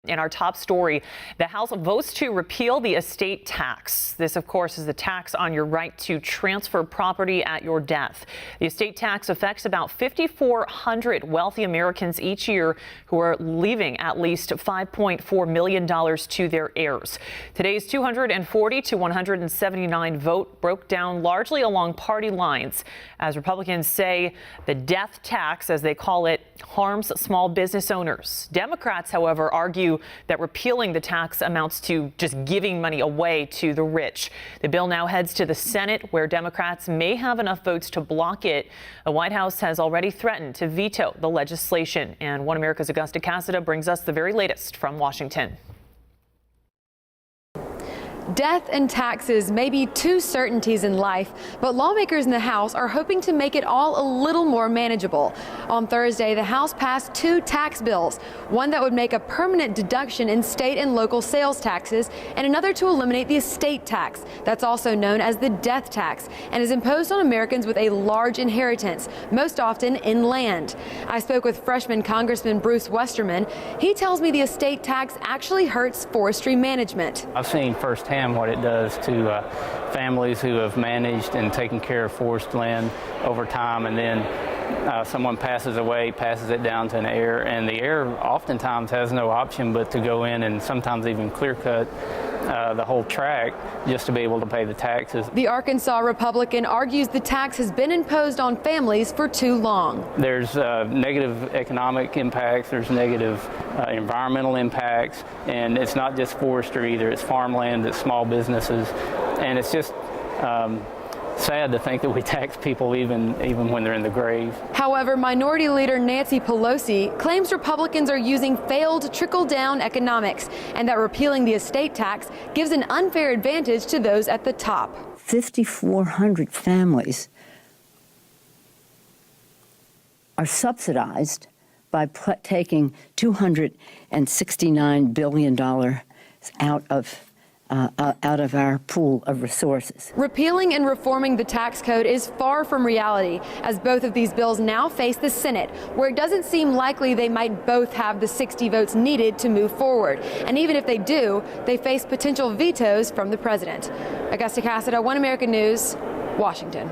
In our top story, the House votes to repeal the estate tax. This, of course, is the tax on your right to transfer property at your death. The estate tax affects about 5,400 wealthy Americans each year who are leaving at least $5.4 million to their heirs. Today's 240 to 179 vote broke down largely along party lines, as Republicans say the death tax, as they call it, harms small business owners. Democrats, however, argue that repealing the tax amounts to just giving money away to the rich. The bill now heads to the Senate, where Democrats may have enough votes to block it. The White House has already threatened to veto the legislation. And One America's Augusta Cassada brings us the very latest from Washington. Death and taxes may be two certainties in life, but lawmakers in the House are hoping to make it all a little more manageable. On Thursday, the House passed two tax bills, one that would make a permanent deduction in state and local sales taxes, and another to eliminate the estate tax, that's also known as the death tax, and is imposed on Americans with a large inheritance, most often in land. I spoke with freshman Congressman Bruce Westerman. He tells me the estate tax actually hurts forestry management. I've seen firsthand what it does to families who have managed and taken care of forest land over time, and then someone passes away, passes it down to an heir, and the heir oftentimes has no option but to go in and sometimes even clear cut the whole tract just to be able to pay the taxes. The Arkansas Republican argues the tax has been imposed on families for too long. There's negative economic impacts, there's negative environmental impacts, and it's not just forestry either, it's farmland, it's small businesses, and it's just sad to think that we tax people even when they're in the grave. However, Minority Leader Nancy Pelosi claims Republicans are using failed trickle-down economics and that repealing the estate tax gives an unfair advantage to those at the top. 5,400 families are subsidized by taking $269 billion out of our pool of resources. Repealing and reforming the tax code is far from reality, as both of these bills now face the Senate, where it doesn't seem likely they might both have the 60 votes needed to move forward. And even if they do, they face potential vetoes from the president. Augusta Cassada, One American News, Washington.